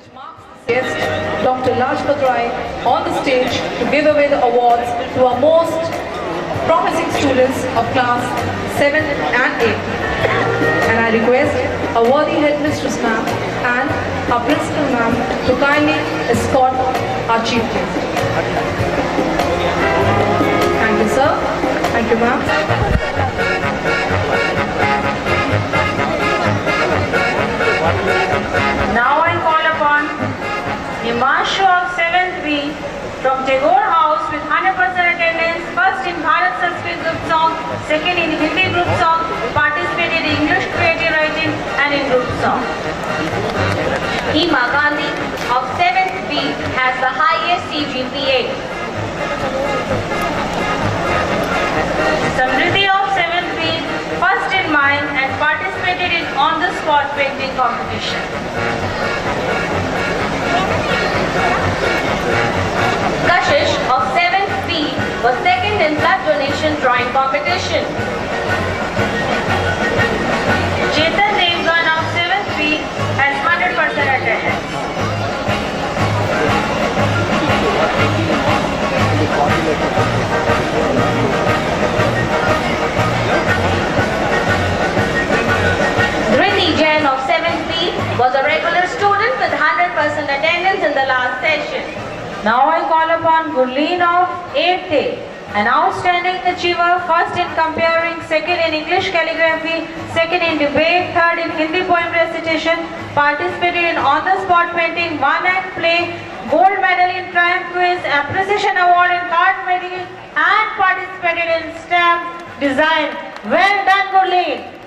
which marks the guest, Dr. Lajpat Rai, on the stage to give away the awards to our most promising students of class 7 and 8. And I request our worthy headmistress ma'am and our principal ma'am to kindly escort our chief guest. Thank you, sir. Thank you, ma'am. Now I call upon Himanshu of 7th B from Tagore House with 100% attendance, first in Bharat Sanskrit group song, second in Hindi group song, participated in English creative writing and in group song. Hima Gandhi of 7th B has the highest CGPA. Samriddhi of 7th B, first in mind and participated in on-the-spot painting competition. Kashish of 7th B was second in blood donation drawing competition. Chetan Devgan of 7th B has 100% attendance. Dhriti Jain of 7th B was a regular student with 100% attendance in the last session. Now I call upon Gurleen of 8th A, an outstanding achiever, first in comparing, second in English calligraphy, second in debate, third in Hindi poem recitation, participated in on-the-spot painting, one-act play, gold medal in triumph quiz, appreciation award in card making, and participated in stamp design. Well done, Gurleen.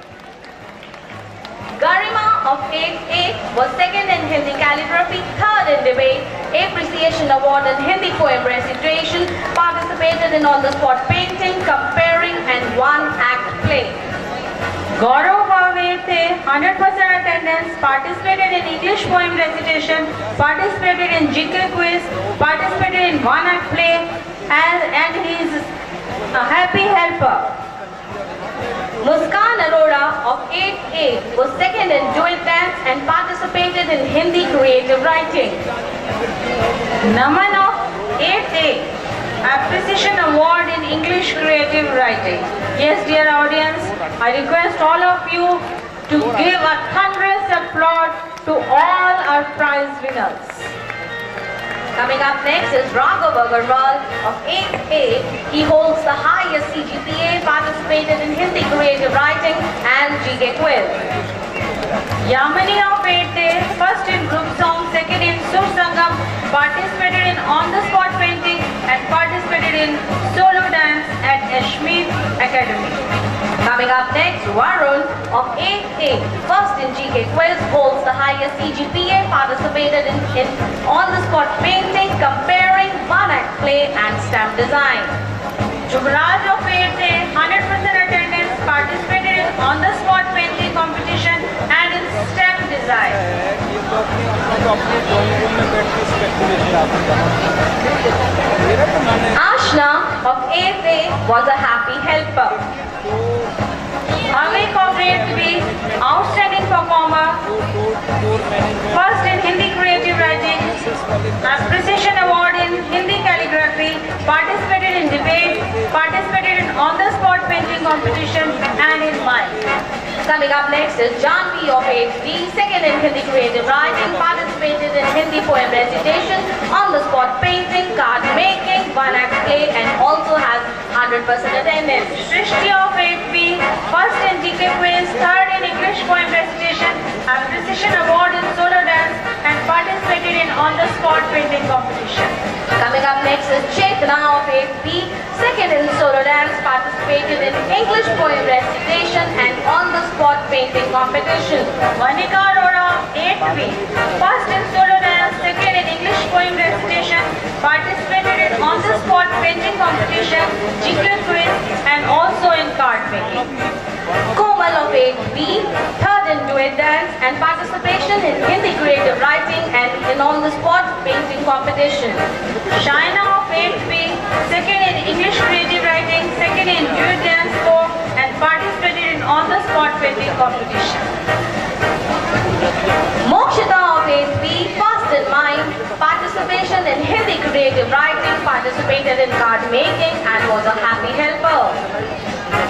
Garima of 8A was second in Hindi calligraphy, third in debate, appreciation award in Hindi poem recitation, participated in on-the-spot painting, comparing, and one-act play. Gaurav of 8th A, 100% attendance, participated in English poem recitation, participated in GK quiz, participated in one-act play, and he is a happy helper. Muskan Arora of 8A was second in duet dance and participated in Hindi creative writing. Naman of 8th A, appreciation award in English creative writing. Yes, dear audience, I request all of you to give a thunderous applause to all our prize winners. Coming up next is Raghav Agarwal of 8th A. He holds the highest CGPA, participated in Hindi creative writing and GK quiz. Yamini of 8th A, first in group song, second in Sur Sangam, participated in on-the-spot painting and participated in solo dance at Ashmead Academy. Coming up next, Varun of 8th A, first in GK quiz, holds the highest CGPA, participated in on-the-spot painting, comparing, one-act play and stamp design. Jubraj of 8th A, 100% attendance, participated in on-the-spot painting competition and in stamp design. Ashna of 8th A was a happy helper. Avik of 8th B, outstanding performer, first in Hindi creative writing, appreciation award in Hindi calligraphy, participated in debate, participated in on-the-spot painting competition and in mime. Coming up next is Janvi of 8th B, second in Hindi creative writing, participated in Hindi poem recitation, on-the-spot painting, card making, one-act play and also has 100% attendance. Srishti of 8th B, first in GK quiz, third in English poem recitation, appreciation award in solo dance and participated in on-the-spot painting competition. Coming up next is Chetna of 8th B, second in solo dance, participated in English poem recitation and on-the-spot painting competition. Vanika Arora of 8th B, first in solo dance, second in English poem recitation, participated in on-the-spot painting competition, GK quiz and also in card making. Komal of 8th B, third in duet dance and participation in Hindi creative writing and in on-the-spot painting competition. Shaina of 8th B, second in English creative writing, second in duet dance folk and participated in on-the-spot painting competition. Mokshita of 8th B, first in card making and was a happy helper.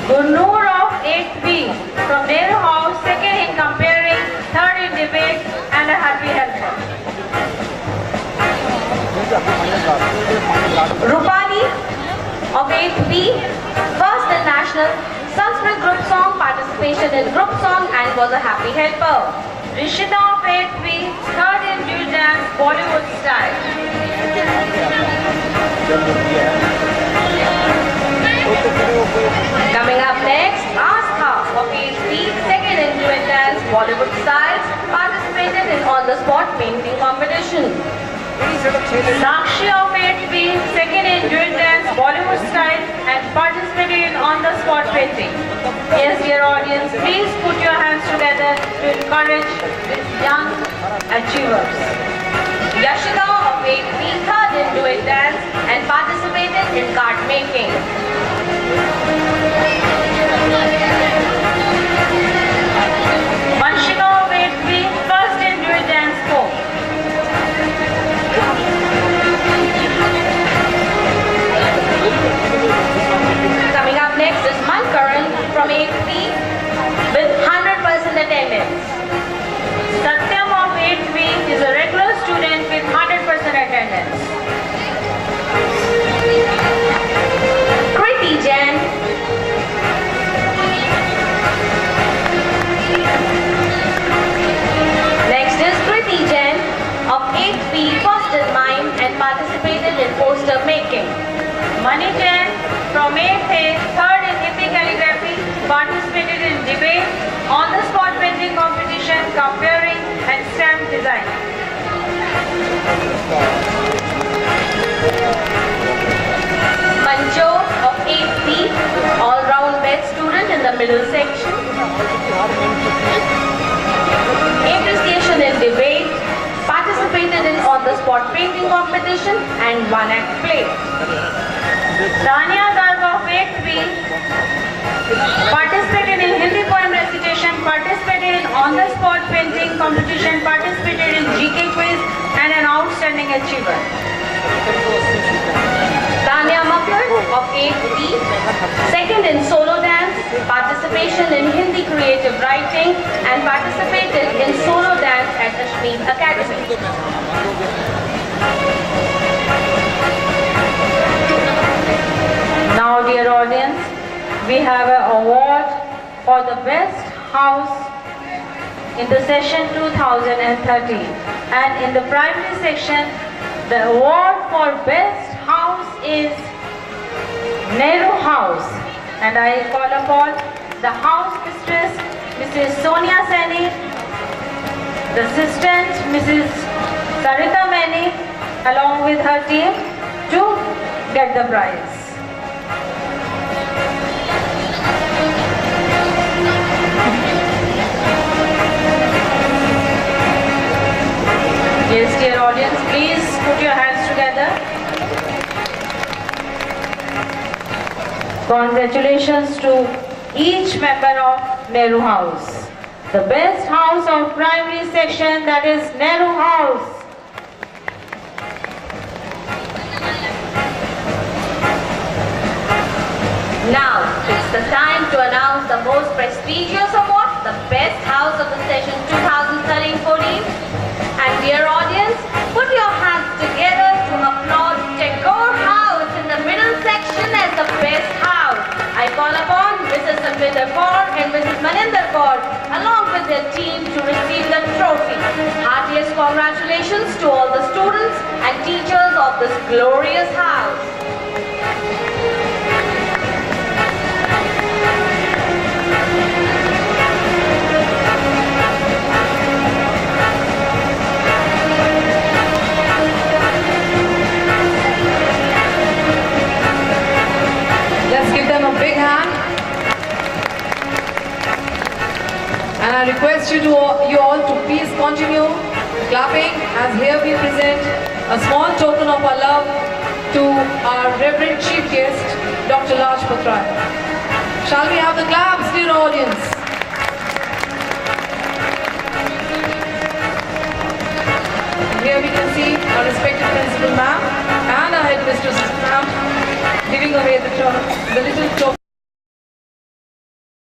Gurnoor of 8th B from Nehru House, second in comparing, third in debate, and a happy helper. Rupali of 8th B, first in national Sanskrit group song, participation in group song and was a happy helper. Rishita of 8th B, third in dual dance, Bollywood style. Coming up next, Astha of 8th B, second in dual dance, Bollywood styles, participated in on-the-spot painting competition. Sakshi of 8th B, second in dual dance, Bollywood style, and participated in on-the-spot painting. Yes, dear audience, please put your hands together to encourage these young achievers. Yashida of 8th B, third in duet dance and participated in card making. Vanshika of 8th B, first in dual dance folk. Coming up next is Mankaran from 8th B with 100% attendance. Satyam of 8th B is a regular student with 100% attendance. Kriti Jain. Next is Kriti Jain of 8th B, first in mime and participated in poster making. Mani Jain from 8th A, third in Hindi calligraphy, participated in debate, on-the-spot painting competition, comparing and stamp design. Manjot of 8th B, all-round best student in the middle section. Appreciation in debate, participated in on-the-spot painting competition and one-act play. Tanya Garg of 8th B participated in Hindi poem recitation, participated in on-the-spot painting competition, participated in GK quiz and an outstanding achiever. Tanya Makar of 8th B, second in solo dance, participation in Hindi creative writing and participated in solo dance at Ashmeet Academy. Now, dear audience, we have an award for the best house in the session 2013, and in the primary section, the award for best house is Nehru House, and I call upon the house mistress, Mrs. Sonia Saini, the assistant, Mrs. Sarita Mani, along with her team to get the prize. Yes, dear audience, please put your hands together. Congratulations to each member of Nehru House. The best house of primary section, that is Nehru House. Now, it's the time to announce the most prestigious award, the best house of the session 2013-14. And dear audience, put your hands together to applaud Tagore House in the middle section as the best house. I call upon Mrs. Samvita Kaur and Mrs. Maninder Kaur along with their team to receive the trophy. Heartiest congratulations to all the students and teachers of this glorious house. Let's give them a big hand. And I request you all to please continue clapping as here we present a small token of our love to our Reverend Chief Guest, Dr. Lajpat Rai. Shall we have the claps, dear audience? Here we can see our respected Principal Ma'am and our Headmistress Ma'am away the